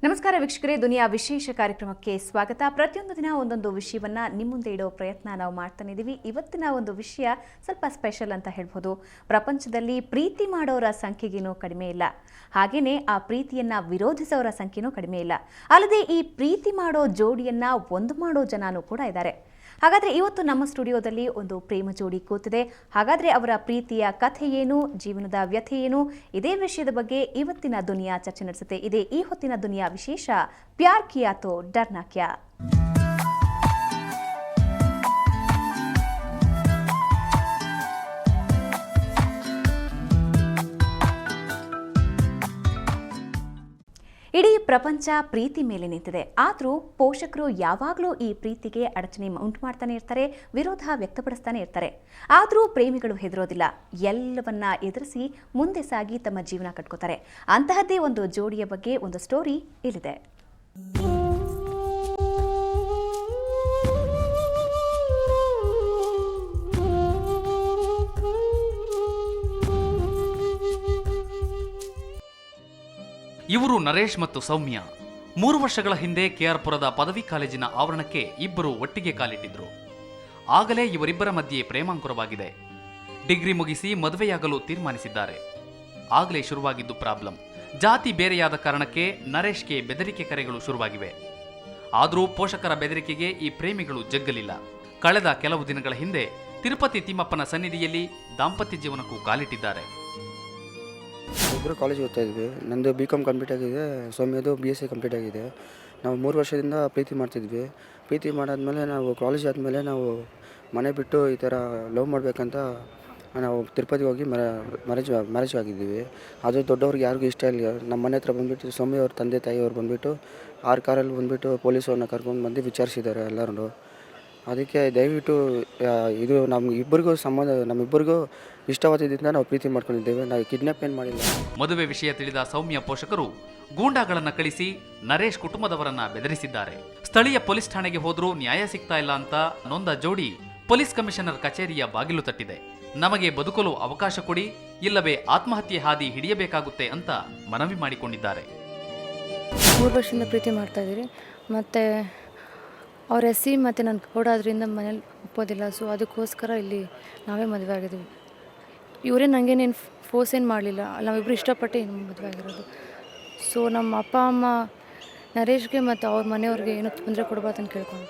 ನಮಸ್ಕಾರ ವೀಕ್ಷಕರೇ, ದುನಿಯಾ ವಿಶೇಷ ಕಾರ್ಯಕ್ರಮಕ್ಕೆ ಸ್ವಾಗತ. ಪ್ರತಿಯೊಂದು ದಿನ ಒಂದೊಂದು ವಿಷಯವನ್ನ ನಿಮ್ಮ ಮುಂದೆ ಇಡೋ ಪ್ರಯತ್ನ ನಾವು ಮಾಡ್ತಾನೆ ಇದೀವಿ. ಇವತ್ತಿನ ಒಂದು ವಿಷಯ ಸ್ವಲ್ಪ ಸ್ಪೆಷಲ್ ಅಂತ ಹೇಳ್ಬೋದು. ಪ್ರಪಂಚದಲ್ಲಿ ಪ್ರೀತಿ ಮಾಡೋರ ಸಂಖ್ಯೆಗೇನೂ ಕಡಿಮೆ ಇಲ್ಲ, ಹಾಗೇನೆ ಆ ಪ್ರೀತಿಯನ್ನ ವಿರೋಧಿಸೋರ ಸಂಖ್ಯೆನೂ ಕಡಿಮೆ ಇಲ್ಲ. ಅಲ್ಲದೆ ಈ ಪ್ರೀತಿ ಮಾಡೋ ಜೋಡಿಯನ್ನ ಒಂದು ಮಾಡೋ ಜನನೂ ಕೂಡ ಇದ್ದಾರೆ. ಹಾಗಾದ್ರೆ ಇವತ್ತು ನಮ್ಮ ಸ್ಟುಡಿಯೋದಲ್ಲಿ ಒಂದು ಪ್ರೇಮ ಜೋಡಿ ಕೂತಿದೆ. ಹಾಗಾದ್ರೆ ಅವರ ಪ್ರೀತಿಯ ಕಥೆ ಏನು, ಜೀವನದ ವ್ಯಥೆ ಏನು, ಇದೇ ವಿಷಯದ ಬಗ್ಗೆ ಇವತ್ತಿನ ದುನಿಯಾ ಚರ್ಚೆ ನಡೆಸುತ್ತೆ. ಇದೇ ಈ ಹೊತ್ತಿನ ದುನಿಯಾ ವಿಶೇಷ, ಪ್ಯಾರ್ ಕಿಯಾ ತೋ ಡರ್ನಾ ಕ್ಯಾ. ಇಡೀ ಪ್ರಪಂಚ ಪ್ರೀತಿ ಮೇಲೆ ನಿಂತಿದೆ. ಆದರೂ ಪೋಷಕರು ಯಾವಾಗಲೂ ಈ ಪ್ರೀತಿಗೆ ಅಡಚಣೆ ಉಂಟು ಮಾಡ್ತಾನೆ ಇರ್ತಾರೆ, ವಿರೋಧ ವ್ಯಕ್ತಪಡಿಸ್ತಾನೆ ಇರ್ತಾರೆ. ಆದರೂ ಪ್ರೇಮಿಗಳು ಹೆದರೋದಿಲ್ಲ, ಎಲ್ಲವನ್ನ ಎದುರಿಸಿ ಮುಂದೆ ಸಾಗಿ ತಮ್ಮ ಜೀವನ ಕಟ್ಕೋತಾರೆ. ಅಂತಹದ್ದೇ ಒಂದು ಜೋಡಿಯ ಬಗ್ಗೆ ಒಂದು ಸ್ಟೋರಿ ಇಲ್ಲಿದೆ. ಇವರು ನರೇಶ್ ಮತ್ತು ಸೌಮ್ಯ. 3 ವರ್ಷಗಳ ಹಿಂದೆ ಕೆಆರ್ಪುರದ ಪದವಿ ಕಾಲೇಜಿನ ಆವರಣಕ್ಕೆ ಇಬ್ಬರು ಒಟ್ಟಿಗೆ ಕಾಲಿಟ್ಟಿದ್ರು. ಆಗಲೇ ಇವರಿಬ್ಬರ ಮಧ್ಯೆ ಪ್ರೇಮಾಂಕುರವಾಗಿದೆ. ಡಿಗ್ರಿ ಮುಗಿಸಿ ಮದುವೆಯಾಗಲು ತೀರ್ಮಾನಿಸಿದ್ದಾರೆ. ಆಗಲೇ ಶುರುವಾಗಿದ್ದು ಪ್ರಾಬ್ಲಮ್. ಜಾತಿ ಬೇರೆಯಾದ ಕಾರಣಕ್ಕೆ ನರೇಶ್ಗೆ ಬೆದರಿಕೆ ಕರೆಗಳು ಶುರುವಾಗಿವೆ. ಆದರೂ ಪೋಷಕರ ಬೆದರಿಕೆಗೆ ಈ ಪ್ರೇಮಿಗಳು ಜಗ್ಗಲಿಲ್ಲ. ಕಳೆದ ಕೆಲವು ದಿನಗಳ ಹಿಂದೆ ತಿರುಪತಿ ತಿಮ್ಮಪ್ಪನ ಸನ್ನಿಧಿಯಲ್ಲಿ ದಾಂಪತ್ಯ ಜೀವನಕ್ಕೂ ಕಾಲಿಟ್ಟಿದ್ದಾರೆ. ಇಬ್ಬರು ಕಾಲೇಜ್ ಓದ್ತಾ ಇದ್ವಿ. ನಂದು BCom ಕಂಪ್ಲೀಟ್ ಆಗಿದೆ, ಸೌಮ್ಯದು BSc ಕಂಪ್ಲೀಟ್ ಆಗಿದೆ. ನಾವು 3 ವರ್ಷದಿಂದ ಪ್ರೀತಿ ಮಾಡ್ತಿದ್ವಿ. ಪ್ರೀತಿ ಮಾಡಾದ್ಮೇಲೆ ನಾವು ಕಾಲೇಜ್ ಆದಮೇಲೆ ನಾವು ಮನೆ ಬಿಟ್ಟು ಈ ಥರ ಲವ್ ಮಾಡಬೇಕಂತ ನಾವು ತಿರುಪತಿಗೆ ಹೋಗಿ ಮ್ಯಾರೇಜ್ ಆಗಿದ್ದೀವಿ. ಅದು ದೊಡ್ಡವ್ರಿಗೆ ಯಾರಿಗೂ ಇಷ್ಟ ಇಲ್ಲ. ನಮ್ಮ ಮನೆ ಹತ್ರ ಬಂದುಬಿಟ್ಟು ಸೌಮ್ಯ ಅವ್ರ ತಂದೆ ತಾಯಿಯವ್ರು ಬಂದುಬಿಟ್ಟು 6 ಕಾರಲ್ಲಿ ಬಂದುಬಿಟ್ಟು ಪೊಲೀಸವ್ರನ್ನ ಕರ್ಕೊಂಡು ಬಂದು ವಿಚಾರಿಸಿದ್ದಾರೆ ಎಲ್ಲರೂ. ಅದಕ್ಕೆ ದಯವಿಟ್ಟು ಇದು ನಮ್ಮಿಬ್ಬರಿಗೂ ಇಷ್ಟವಾದದಿಂದ ನಾವು ಪ್ರೀತಿ ಮಾಡ್ಕೊಂಡಿದ್ದೇವೆ. ನಾವು ಕಿಡ್ನಾಪ್ ಏನು ಮಾಡಿಲ್ಲ. ಮದುವೆ ವಿಷಯ ತಿಳಿದ ಸೌಮ್ಯ ಪೋಷಕರು ಗೂಂಡಾಗಳನ್ನ ಕಳಿಸಿ ನರೇಶ್ ಕುಟುಂಬದವರನ್ನ ಬೆದರಿಸಿದ್ದಾರೆ. ಸ್ಥಳೀಯ ಪೊಲೀಸ್ ಠಾಣೆಗೆ ಹೋದ್ರೂ ನ್ಯಾಯ ಸಿಗ್ತಾ ಇಲ್ಲ ಅಂತ ನೊಂದ ಜೋಡಿ ಪೊಲೀಸ್ ಕಮಿಷನರ್ ಕಚೇರಿಯ ಬಾಗಿಲು ತಟ್ಟಿದೆ. ನಮಗೆ ಬದುಕಲು ಅವಕಾಶ ಕೊಡಿ, ಇಲ್ಲವೇ ಆತ್ಮಹತ್ಯೆ ಹಾದಿ ಹಿಡಿಯಬೇಕಾಗುತ್ತೆ ಅಂತ ಮನವಿ ಮಾಡಿಕೊಂಡಿದ್ದಾರೆ. 3 ವರ್ಷದಿಂದ ಪ್ರೀತಿ ಮಾಡ್ತಾ ಇದ್ದೀರಿ. ಮತ್ತು ಅವ್ರ SC ಮತ್ತು ನನ್ನ ಓಡಾದ್ರಿಂದ ಮನೇಲಿ ಒಪ್ಪೋದಿಲ್ಲ. ಸೊ ಅದಕ್ಕೋಸ್ಕರ ಇಲ್ಲಿ ನಾವೇ ಮದುವೆ ಆಗಿದ್ದೀವಿ. ಇವರೇ ನನಗೇನೇನು ಫೋರ್ಸ್ ಏನು ಮಾಡಲಿಲ್ಲ, ನಾವಿಬ್ಬರು ಇಷ್ಟಪಟ್ಟು ಏನು ಮದುವೆ ಆಗಿರೋದು. ಸೊ ನಮ್ಮ ಅಪ್ಪ ಅಮ್ಮ ನರೇಶ್ಗೆ ಮತ್ತು ಅವ್ರ ಮನೆಯವ್ರಿಗೆ ಏನೂ ತೊಂದರೆ ಕೊಡಬಾರ್ದು ಅಂತ ಕೇಳ್ಕೊಂಡು.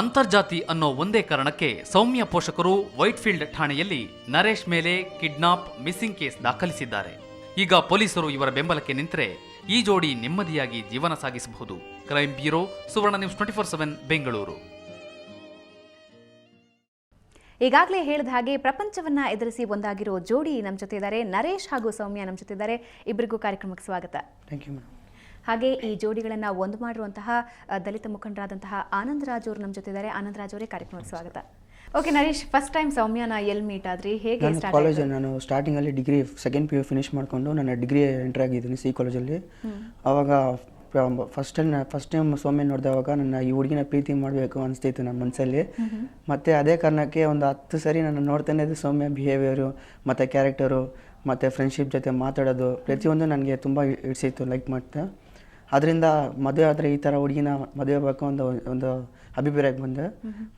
ಅಂತರ್ಜಾತಿ ಅನ್ನೋ ಒಂದೇ ಕಾರಣಕ್ಕೆ ಸೌಮ್ಯ ಪೋಷಕರು ವೈಟ್ಫೀಲ್ಡ್ ಠಾಣೆಯಲ್ಲಿ ನರೇಶ್ ಮೇಲೆ ಕಿಡ್ನಾಪ್, ಮಿಸ್ಸಿಂಗ್ ಕೇಸ್ ದಾಖಲಿಸಿದ್ದಾರೆ. ಈಗ ಪೊಲೀಸರು ಇವರ ಬೆಂಬಲಕ್ಕೆ ನಿಂತರೆ ಈ ಜೋಡಿ ನೆಮ್ಮದಿಯಾಗಿ ಜೀವನ ಸಾಗಿಸಬಹುದು. ಕ್ರೈಮ್ ಬ್ಯೂರೋ, ಸುವರ್ಣ ನ್ಯೂಸ್ 24/7 ಬೆಂಗಳೂರು. ಈಗಾಗಲೇ ಹೇಳಿದ ಹಾಗೆ ಪ್ರಪಂಚವನ್ನ ಎದುರಿಸಿ ಒಂದಾಗಿರೋ ಜೋಡಿ ನಮ್ಮ ಜೊತೆ ಇದ್ದಾರೆ. ನರೇಶ್ ಹಾಗೂ ಸೌಮ್ಯ ನಮ್ಮ ಜೊತೆ ಇದ್ದಾರೆ. ಇಬ್ಬರಿಗೂ ಕಾರ್ಯಕ್ರಮಕ್ಕೆ ಸ್ವಾಗತ. Thank you madam. ಹಾಗೆ ಈ ಜೋಡಿಗಳನ್ನು ಒಂದು ಮಾಡಿರುವಂತಹ ದಲಿತ ಮುಖಂಡರಾದಂತಹ ಆನಂದರಾಜ್ ಅವರು ನಮ್ಮ ಜೊತೆ ಇದ್ದಾರೆ. ಆನಂದರಾಜ್ ಅವರೇ, ಕಾರ್ಯಕ್ರಮಕ್ಕೆ ಸ್ವಾಗತ. ಓಕೆ ನರೇಶ್, ಫಸ್ಟ್ ಟೈಮ್ ಸೌಮ್ಯನ ಎಲ್ಲಿ ಮೀಟ್ ಆದ್ರಿ, ಹೇಗೆ ಕಾಲೇಜ್? ನಾನು ಸ್ಟಾರ್ಟಿಂಗಲ್ಲಿ ಡಿಗ್ರಿ ಸೆಕೆಂಡ್ PU ಫಿನಿಶ್ ಮಾಡಿಕೊಂಡು ನನ್ನ ಡಿಗ್ರಿ ಎಂಟ್ರ್ ಆಗಿದ್ದೀನಿ C ಕಾಲೇಜಲ್ಲಿ. ಆವಾಗ ಫಸ್ಟ್ ಟೈಮ್ ಸೌಮ್ಯ ನೋಡಿದವಾಗ ನನ್ನ ಈ ಹುಡುಗಿನ ಪ್ರೀತಿ ಮಾಡಬೇಕು ಅನಿಸ್ತಿತ್ತು ನನ್ನ ಮನಸ್ಸಲ್ಲಿ. ಮತ್ತು ಅದೇ ಕಾರಣಕ್ಕೆ ಒಂದು 10 ಸರಿ ನಾನು ನೋಡ್ತಾನೆ ಇದ್ದೆ. ಸೌಮ್ಯ ಬಿಹೇವಿಯರು ಮತ್ತು ಕ್ಯಾರೆಕ್ಟರು ಮತ್ತು ಫ್ರೆಂಡ್ಶಿಪ್ ಜೊತೆ ಮಾತಾಡೋದು ಪ್ರತಿಯೊಂದು ನನಗೆ ತುಂಬ ಇಡ್ಸಿತ್ತು, ಲೈಕ್ ಮಾಡ್ತಾ. ಅದರಿಂದ ಮದುವೆ ಆದರೆ ಈ ಥರ ಹುಡುಗಿನ ಮದುವೆ ಆಗಬೇಕು ಒಂದು ಅಭಿಪ್ರಾಯಕ್ಕೆ ಬಂದೆ.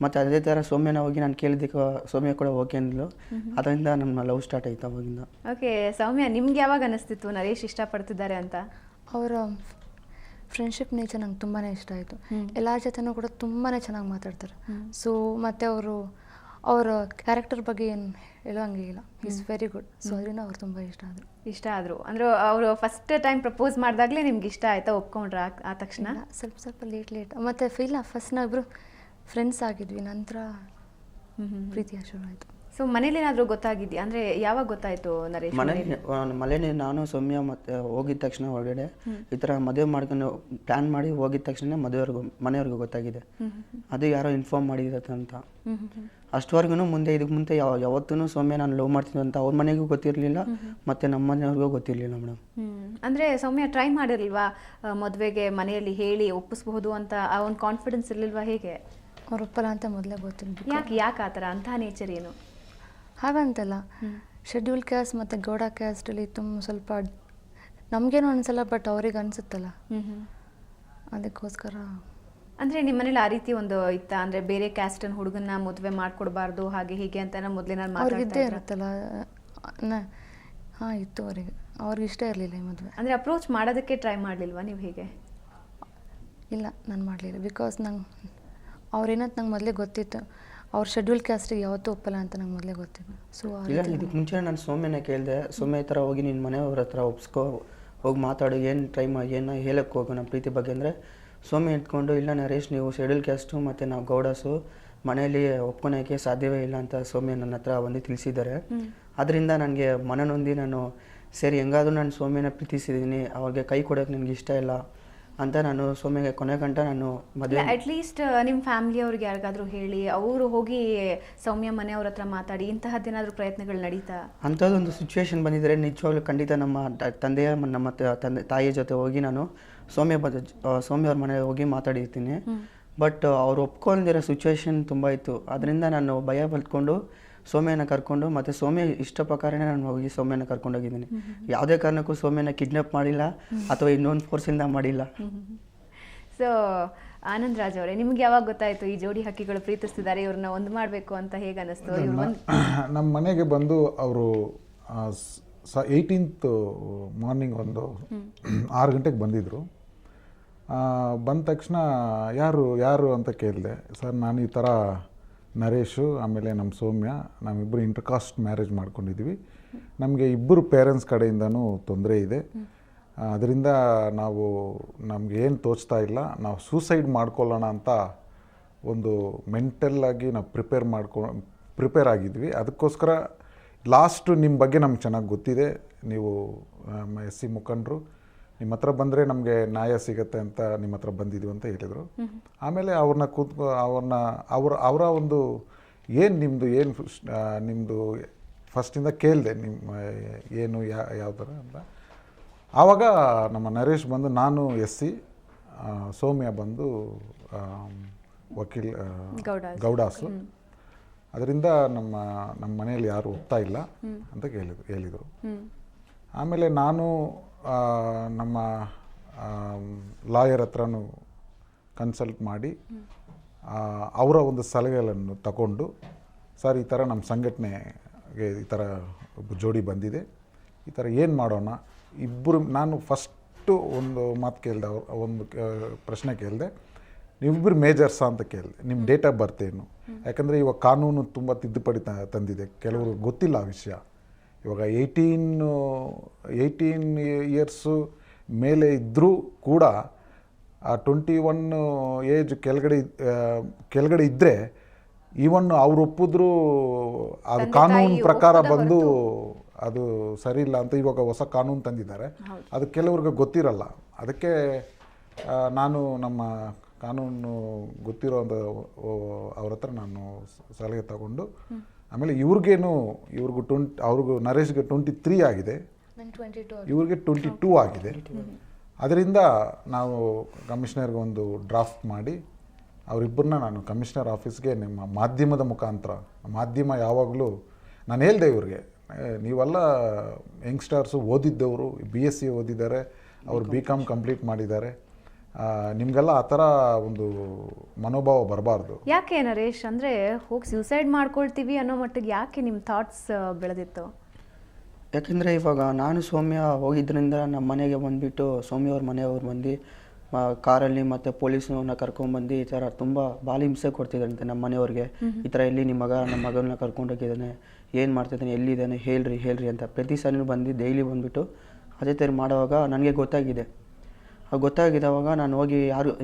ಮತ್ತು ಅದೇ ಥರ ಸೌಮ್ಯನ ಹೋಗಿ ನಾನು ಕೇಳಿದ್ದಕ್ಕೆ ಸೌಮ್ಯ ಕೂಡ ಓಕೆ ಅಂದ್ಲು. ಅದರಿಂದ ನಮ್ಮ ಲವ್ ಸ್ಟಾರ್ಟ್ ಆಯಿತು ಅವಾಗಿಂದ. ಓಕೆ ಸೌಮ್ಯ, ನಿಮ್ಗೆ ಯಾವಾಗ ಅನಿಸ್ತಿತ್ತು ನರೇಶ್ ಇಷ್ಟಪಡ್ತಿದ್ದಾರೆ ಅಂತ? ಅವರ ಫ್ರೆಂಡ್ಶಿಪ್ ನೇಚರ್ ನಂಗೆ ತುಂಬಾ ಇಷ್ಟ ಆಯಿತು. ಎಲ್ಲರ ಜೊತೆನೂ ಕೂಡ ತುಂಬಾ ಚೆನ್ನಾಗಿ ಮಾತಾಡ್ತಾರೆ. ಸೊ ಮತ್ತು ಅವರ ಕ್ಯಾರೆಕ್ಟರ್ ಬಗ್ಗೆ ಏನು ಹೇಳೋಂಗೆ ಇಲ್ಲ, ಈಸ್ ವೆರಿ ಗುಡ್. ಸೊ ಅದರಿಂದ ಅವ್ರು ತುಂಬ ಇಷ್ಟ ಆದರು. ಅಂದರೆ ಅವರು ಫಸ್ಟ್ ಟೈಮ್ ಪ್ರಪೋಸ್ ಮಾಡಿದಾಗಲೇ ನಿಮ್ಗೆ ಇಷ್ಟ ಆಯಿತಾ, ಒಪ್ಕೊಂಡ್ರ ಆ ತಕ್ಷಣ? ಸ್ವಲ್ಪ ಲೇಟ್ ಮತ್ತು ಫಸ್ಟ್ ನಾವಿಬ್ಬರು ಫ್ರೆಂಡ್ಸ್ ಆಗಿದ್ವಿ, ನಂತರ ಪ್ರೀತಿ ಶುರು ಆಯಿತು. ಸೊ ಮನೇಲಿ ಏನಾದರೂ ಗೊತ್ತಾಗಿದ್ಯಾ? ಅಂದರೆ ಯಾವಾಗ ಗೊತ್ತಾಯಿತು ನರೇಶ್? ಮನೇಲಿ ನಾನು ಸೌಮ್ಯ ಮತ್ತು ಹೋಗಿದ ತಕ್ಷಣ ಹೊರಗಡೆ ಈ ಥರ ಮದುವೆ ಮಾಡ್ಕೊಂಡು ಪ್ಲ್ಯಾನ್ ಮಾಡಿ ಹೋಗಿದ ತಕ್ಷಣ ಮನೆಯವ್ರಿಗೂ ಗೊತ್ತಾಗಿದೆ. ಅದು ಯಾರೋ ಇನ್ಫಾರ್ಮ್ ಮಾಡಿರತ್ತೆ ಅಂತ. ಅಷ್ಟವರೆಗೂ ಮುಂದೆ ಇದಕ್ಕೆ ಮುಂದೆ ಯಾವತ್ತೂ ಸೌಮ್ಯ ನಾನು ಲವ್ ಮಾಡ್ತೀನಿ ಅಂತ ಅವ್ರ ಮನೆಗೂ ಗೊತ್ತಿರಲಿಲ್ಲ ಮತ್ತು ನಮ್ಮ ಮನೆಯವ್ರಿಗೂ ಗೊತ್ತಿರಲಿಲ್ಲ ಮೇಡಮ್. ಅಂದರೆ ಸೌಮ್ಯ ಟ್ರೈ ಮಾಡಿರಲಿಲ್ವಾ ಮದುವೆಗೆ ಮನೆಯಲ್ಲಿ ಹೇಳಿ ಒಪ್ಪಿಸ್ಬಹುದು ಅಂತ? ಆ ಒಂದು ಕಾನ್ಫಿಡೆನ್ಸ್ ಇರಲಿಲ್ವಾ? ಹೇಗೆ ಅವ್ರು ಒಪ್ಪಲ್ಲ ಅಂತ ಮೊದಲೇ ಗೊತ್ತಿಲ್ಲ. ಯಾಕೆ ಆ ಥರ? ಅಂತಹ ನೇಚರ್ ಏನು? ಹಾಗಂತಲ್ಲ, ಶೆಡ್ಯೂಲ್ ಕ್ಯಾಸ್ಟ್ ಮತ್ತು ಗೌಡ ಕ್ಯಾಸ್ಟಲ್ಲಿ ತುಂಬ ಸ್ವಲ್ಪ ನಮಗೇನು ಅನಿಸಲ್ಲ, ಬಟ್ ಅವ್ರಿಗೆ ಅನಿಸುತ್ತಲ್ಲ. ಅದಕ್ಕೋಸ್ಕರ ಅಂದರೆ ನಿಮ್ಮ ಮನೇಲಿ ಆ ರೀತಿ ಒಂದು ಇತ್ತ ಅಂದರೆ ಬೇರೆ ಕ್ಯಾಸ್ಟನ್ ಹುಡುಗನ್ನ ಮದುವೆ ಮಾಡ್ಕೊಡ್ಬಾರ್ದು ಹಾಗೆ ಹೀಗೆ ಅಂತ ಮೊದಲಿನ ಅವ್ರಿಗಿದ್ದೇ ಇರುತ್ತಲ್ಲ ಹಾಂ ಇತ್ತು ಅವ್ರಿಗೆ ಇಷ್ಟ ಇರಲಿಲ್ಲ ಈ ಮದುವೆ. ಅಂದರೆ ಅಪ್ರೋಚ್ ಮಾಡೋದಕ್ಕೆ ಟ್ರೈ ಮಾಡಲಿಲ್ವಾ ನೀವು ಹೀಗೆ? ಇಲ್ಲ, ನಾನು ಮಾಡಲಿಲ್ಲ. ಬಿಕಾಸ್ ನಂಗೆ ಅವ್ರೇನಂತ ನಂಗೆ ಮೊದಲೇ ಗೊತ್ತಿತ್ತು, ಅವ್ರ ಶೆಡ್ಯೂಲ್ ಕ್ಯಾಸ್ಟಿಗೆ ಯಾವತ್ತೂ ಒಪ್ಪಲ್ಲ ಅಂತ ನಂಗೆ ಮೊದಲೇ ಗೊತ್ತಿತ್ತು. ಸೊ ಇಲ್ಲ, ಇದಕ್ಕೆ ಮುಂಚೆ ನಾನು ಸೌಮ್ಯನ ಕೇಳಿದೆ, ಸೌಮ್ಯ ಈ ಥರ ಹೋಗಿ ನಿನ್ನ ಮನೆಯವ್ರ ಹತ್ರ ಒಪ್ಸ್ಕೊ, ಹೋಗಿ ಮಾತಾಡು, ಏನು ಟ್ರೈ ಮಾಡಿ, ಏನು ಹೇಳಕ್ಕೆ ಹೋಗು ನಮ್ಮ ಪ್ರೀತಿ ಬಗ್ಗೆ ಅಂದರೆ ಸೌಮ್ಯ ಇಟ್ಕೊಂಡು ಇಲ್ಲ ನರೇಶ್ ನೀವು ಶೆಡ್ಯೂಲ್ ಕ್ಯಾಸ್ಟು ಮತ್ತು ನಾವು ಗೌಡಾಸು ಮನೆಯಲ್ಲಿ ಒಪ್ಕೊಳಕ್ಕೆ ಸಾಧ್ಯವೇ ಇಲ್ಲ ಅಂತ ಸೌಮ್ಯ ನನ್ನ ಹತ್ರ ಬಂದು ತಿಳಿಸಿದ್ದಾರೆ. ಅದರಿಂದ ನನಗೆ ಮನನೊಂದಿ ನಾನು ಸರಿ ಹೆಂಗಾದ್ರೂ ನಾನು ಸೌಮ್ಯನ ಪ್ರೀತಿಸಿದ್ದೀನಿ, ಅವ್ರಿಗೆ ಕೈ ಕೊಡೋಕ್ಕೆ ನನಗೆ ಇಷ್ಟ ಇಲ್ಲ ಅಂತ ನಾನು ಸೌಮ್ಯಗೆ ಕೊನೆ ಗಂಟ ನಾನು ಮದುವೆ ಅಟ್ಲೀಸ್ಟ್ ನಿಮ್ಮ ಫ್ಯಾಮಿಲಿಯವ್ರಿಗೆ ಯಾರಿಗಾದ್ರೂ ಹೇಳಿ ಅವರು ಹೋಗಿ ಸೌಮ್ಯ ಮನೆಯವ್ರ ಹತ್ರ ಮಾತಾಡಿ ಇಂತಹದ್ದೇನಾದ್ರೂ ಪ್ರಯತ್ನಗಳು ನಡೀತಾ? ಅಂಥದ್ದೊಂದು ಸಿಚುವೇಶನ್ ಬಂದಿದ್ದರೆ ನಿಜವಾಗ್ಲೂ ಖಂಡಿತ ನಮ್ಮ ತಂದೆಯ ನಮ್ಮ ತಾಯಿಯ ಜೊತೆ ಹೋಗಿ ನಾನು ಸೌಮ್ಯ ಅವ್ರ ಮನೆಗೆ ಹೋಗಿ ಮಾತಾಡಿರ್ತೀನಿ. ಬಟ್ ಅವ್ರು ಒಪ್ಕೊಂಡಿರೋ ಸಿಚುವೇಶನ್ ತುಂಬ ಇತ್ತು. ಅದರಿಂದ ನಾನು ಭಯ ಪಡ್ಕೊಂಡು ಸೌಮ್ಯನ ಕರ್ಕೊಂಡು ಮತ್ತು ಸೌಮ್ಯ ಇಷ್ಟ ಪ್ರಕಾರನೇ ನಾನು ಹೋಗಿ ಸೌಮ್ಯನ ಕರ್ಕೊಂಡೋಗಿದ್ದೀನಿ. ಯಾವುದೇ ಕಾರಣಕ್ಕೂ ಸೌಮ್ಯನ ಕಿಡ್ನಾಪ್ ಮಾಡಿಲ್ಲ ಅಥವಾ ಇನ್ನೊಂದು ಫೋರ್ಸಿಂದ ಮಾಡಿಲ್ಲ. ಸೊ ಆನಂದ್ ರಾಜ್ ಅವರೇ, ನಿಮ್ಗೆ ಯಾವಾಗ ಗೊತ್ತಾಯಿತು ಈ ಜೋಡಿ ಹಕ್ಕಿಗಳು ಪ್ರೀತಿಸ್ತಿದ್ದಾರೆ, ಇವ್ರನ್ನ ಒಂದು ಮಾಡಬೇಕು ಅಂತ ಹೇಗೆ ಅನ್ನಿಸ್ತು? ನಮ್ಮ ಮನೆಗೆ ಬಂದು ಅವರು 18th ಮಾರ್ನಿಂಗ್ ಒಂದು 6 ಗಂಟೆಗೆ ಬಂದಿದ್ದರು. ಬಂದ ತಕ್ಷಣ ಯಾರು ಅಂತ ಕೇಳಿದೆ. ಸರ್ ನಾನು ಈ ಥರ ನರೇಶು ಆಮೇಲೆ ನಮ್ಮ ಸೌಮ್ಯ ನಾವಿಬ್ಬರು ಇಂಟರ್ಕಾಸ್ಟ್ ಮ್ಯಾರೇಜ್ ಮಾಡ್ಕೊಂಡಿದ್ದೀವಿ, ನಮಗೆ ಇಬ್ಬರು ಪೇರೆಂಟ್ಸ್ ಕಡೆಯಿಂದನೂ ತೊಂದರೆ ಇದೆ, ಅದರಿಂದ ನಮ್ಗೆ ಏನು ತೋಚ್ತಾ ಇಲ್ಲ, ನಾವು ಸೂಸೈಡ್ ಮಾಡ್ಕೊಳ್ಳೋಣ ಅಂತ ಒಂದು ಮೆಂಟಲ್ಲಾಗಿ ನಾವು ಪ್ರಿಪೇರ್ ಆಗಿದ್ವಿ. ಅದಕ್ಕೋಸ್ಕರ ಲಾಸ್ಟು ನಿಮ್ಮ ಬಗ್ಗೆ ನಮ್ಗೆ ಚೆನ್ನಾಗಿ ಗೊತ್ತಿದೆ, ನೀವು SC ಮುಖಂಡರು, ನಿಮ್ಮ ಹತ್ರ ಬಂದರೆ ನಮಗೆ ನ್ಯಾಯ ಸಿಗತ್ತೆ ಅಂತ ನಿಮ್ಮ ಹತ್ರ ಬಂದಿದ್ವಿ ಅಂತ ಹೇಳಿದರು. ಆಮೇಲೆ ಅವರ ಒಂದು ಏನು ನಿಮ್ಮದು ಫಸ್ಟಿಂದ ಕೇಳಿದೆ, ನಿಮ್ಮ ಏನು ಯಾವ ಥರ ಅಂತ. ಆವಾಗ ನಮ್ಮ ನರೇಶ್ ಬಂದು ನಾನು SC, ಸೌಮ್ಯ ಬಂದು ವಕೀಲ್ ಗೌಡಾಸು, ಅದರಿಂದ ನಮ್ಮ ಮನೆಯಲ್ಲಿ ಯಾರು ಒಪ್ತಾ ಇಲ್ಲ ಅಂತ ಹೇಳಿದರು. ಆಮೇಲೆ ನಾನು ನಮ್ಮ ಲಾಯರ್ ಹತ್ರನೂ ಕನ್ಸಲ್ಟ್ ಮಾಡಿ ಅವರ ಒಂದು ಸಲಹೆಗಳನ್ನು ತಗೊಂಡು, ಸರ್ ಈ ಥರ ನಮ್ಮ ಸಂಘಟನೆಗೆ ಈ ಥರ ಜೋಡಿ ಬಂದಿದೆ, ಈ ಥರ ಏನು ಮಾಡೋಣ ನಾನು ಫಸ್ಟು ಒಂದು ಮಾತು ಕೇಳಿದೆ, ಒಂದು ಪ್ರಶ್ನೆ ಕೇಳಿದೆ, ನೀವಿಬ್ಬರು ಮೇಜರ್ಸಾ ಅಂತ ಕೇಳಿದೆ, ನಿಮ್ಮ ಡೇಟ್ ಆಫ್ ಬರ್ತ್ ಏನು? ಯಾಕಂದರೆ ಇವಾಗ ಕಾನೂನು ತುಂಬ ತಿದ್ದುಪಡಿ ತಂದಿದೆ, ಕೆಲವರು ಗೊತ್ತಿಲ್ಲ ಆ ವಿಷಯ. ಇವಾಗ 18 ಇಯರ್ಸು ಮೇಲೆ ಇದ್ದರೂ ಕೂಡ 21 ಏಜ್ ಕೆಳಗಡೆ ಇದ್ದರೆ ಈವನ್ ಅವ್ರು ಒಪ್ಪಿದ್ರೂ ಅದು ಕಾನೂನು ಪ್ರಕಾರ ಬಂದು ಅದು ಸರಿ ಇಲ್ಲ ಅಂತ ಇವಾಗ ಹೊಸ ಕಾನೂನು ತಂದಿದ್ದಾರೆ. ಅದು ಕೆಲವ್ರಿಗೆ ಗೊತ್ತಿರಲ್ಲ. ಅದಕ್ಕೆ ನಾನು ನಮ್ಮ ಕಾನೂನು ಗೊತ್ತಿರೋಂಥ ಅವ್ರ ಹತ್ರ ನಾನು ಸಲಹೆ ತಗೊಂಡು, ಆಮೇಲೆ ಅವ್ರಿಗೂ ನರೇಶ್ಗೆ 23 ಆಗಿದೆ, ಇವ್ರಿಗೆ 22 ಆಗಿದೆ. ಅದರಿಂದ ನಾವು ಕಮಿಷನರ್ಗೆ ಒಂದು ಡ್ರಾಫ್ಟ್ ಮಾಡಿ ಅವರಿಬ್ಬರನ್ನ ನಾನು ಕಮಿಷನರ್ ಆಫೀಸ್ಗೆ ನಿಮ್ಮ ಮಾಧ್ಯಮದ ಮುಖಾಂತರ, ಮಾಧ್ಯಮ ಯಾವಾಗಲೂ ನಾನು ಹೇಳಿದೆ ಇವ್ರಿಗೆ, ನೀವೆಲ್ಲ ಯಂಗ್ಸ್ಟರ್ಸು ಓದಿದ್ದವರು, BSc ಓದಿದ್ದಾರೆ, ಅವರು BCom ಕಂಪ್ಲೀಟ್ ಮಾಡಿದ್ದಾರೆ, ನಿಮಗೆಲ್ಲ ಆ ಥರ ಒಂದು ಮನೋಭಾವ ಬರಬಾರ್ದು. ಯಾಕೆ ನರೇಶ್, ಅಂದರೆ ಹೋಗಿ ಸೂಸೈಡ್ ಮಾಡ್ಕೊಳ್ತೀವಿ ಅನ್ನೋ ಮಟ್ಟಿಗೆ ಯಾಕೆ ನಿಮ್ಮ ಥಾಟ್ಸ್ ಬೆಳೆದಿತ್ತು? ಯಾಕೆಂದರೆ ಇವಾಗ ನಾನು ಸೌಮ್ಯ ಹೋಗಿದ್ದರಿಂದ ನಮ್ಮ ಮನೆಗೆ ಬಂದುಬಿಟ್ಟು ಸೌಮ್ಯ ಅವ್ರ ಮನೆಯವ್ರು ಬಂದು ಕಾರಲ್ಲಿ ಮತ್ತು ಪೊಲೀಸ್ನವ್ರನ್ನ ಕರ್ಕೊಂಡ್ಬಂದು ಈ ಥರ ತುಂಬ ಬಾಲಿ ಹಿಂಸೆ ಕೊಡ್ತಿದ್ದಾರಂತೆ ನಮ್ಮ ಮನೆಯವ್ರಿಗೆ. ಈ ಥರ ಎಲ್ಲಿ ನಿಮ್ಮ ಮಗನ ಕರ್ಕೊಂಡೋಗಿದ್ದಾನೆ, ಏನು ಮಾಡ್ತಿದ್ದಾನೆ, ಎಲ್ಲಿದ್ದಾನೆ, ಹೇಳ್ರಿ ಅಂತ ಪ್ರತಿ ಸಾರಿನೂ ಬಂದು ಡೈಲಿ ಬಂದುಬಿಟ್ಟು ಅದೇ ಥರ ಮಾಡೋವಾಗ ನನಗೆ ಗೊತ್ತಾಗಿದ್ದಾವಾಗ ನಾನು ಹೋಗಿ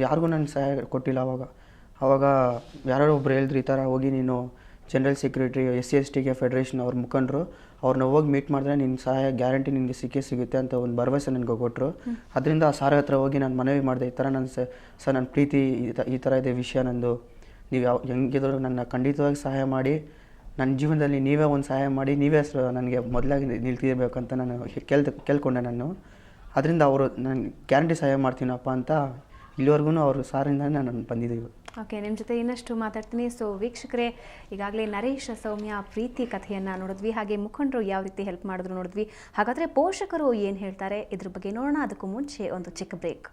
ಯಾರಿಗೂ ನನಗೆ ಸಹಾಯ ಕೊಟ್ಟಿಲ್ಲ. ಆವಾಗ ಯಾರೋ ಒಬ್ರು ಹೇಳಿದ್ರು, ಈ ಥರ ಹೋಗಿ ನೀನು ಜನರಲ್ ಸೆಕ್ರೆಟರಿ SC/STಗೆ ಫೆಡರೇಷನ್ ಅವ್ರ ಮುಖಂಡರು, ಅವ್ರನ್ನ ಹೋಗಿ ಮೀಟ್ ಮಾಡಿದ್ರೆ ನಿನ್ನ ಸಹಾಯ ಗ್ಯಾರಂಟಿ ನಿನಗೆ ಸಿಗುತ್ತೆ ಅಂತ ಒಂದು ಭರವಸೆ ನನಗೆ ಕೊಟ್ಟರು. ಅದರಿಂದ ಆ ಸಾರ್ ಹತ್ರ ಹೋಗಿ ನಾನು ಮನವಿ ಮಾಡಿದೆ, ಈ ಥರ ನನ್ನ ಪ್ರೀತಿ ಈ ಥರ ಇದೆ ವಿಷಯ ನಂದು, ನೀವು ಹೆಂಗಿದ್ರು ನನ್ನ ಖಂಡಿತವಾಗಿ ಸಹಾಯ ಮಾಡಿ, ನನ್ನ ಜೀವನದಲ್ಲಿ ನೀವೇ ಒಂದು ಸಹಾಯ ಮಾಡಿ, ನೀವೇ ನನಗೆ ಮೊದಲಾಗಿ ನಿಲ್ತಿರ್ಬೇಕಂತ ನಾನು ಕೇಳ್ಕೊಂಡೆ ನಾನು. ಅದರಿಂದ ಅವರು ನಾನು ಗ್ಯಾರಂಟಿ ಸಹಾಯ ಮಾಡ್ತೀನಪ್ಪ ಅಂತ ಇಲ್ಲಿವರೆಗೂ ಅವರು ಸಾರಿಂದನೇ ನಾನು ಬಂದಿದ್ದೀವಿ. ಓಕೆ, ನಿಮ್ಮ ಜೊತೆ ಇನ್ನಷ್ಟು ಮಾತಾಡ್ತೀನಿ. ಸೊ ವೀಕ್ಷಕರೇ, ಈಗಾಗಲೇ ನರೇಶ್ ಸೌಮ್ಯ ಪ್ರೀತಿ ಕಥೆಯನ್ನು ನೋಡಿದ್ವಿ, ಹಾಗೆ ಮುಖಂಡರು ಯಾವ ರೀತಿ ಹೆಲ್ಪ್ ಮಾಡಿದ್ರು ನೋಡಿದ್ವಿ. ಹಾಗಾದರೆ ಪೋಷಕರು ಏನು ಹೇಳ್ತಾರೆ ಇದ್ರ ಬಗ್ಗೆ ನೋಡೋಣ. ಅದಕ್ಕೂ ಮುಂಚೆ ಒಂದು ಚಿಕ್ಕ ಬ್ರೇಕ್.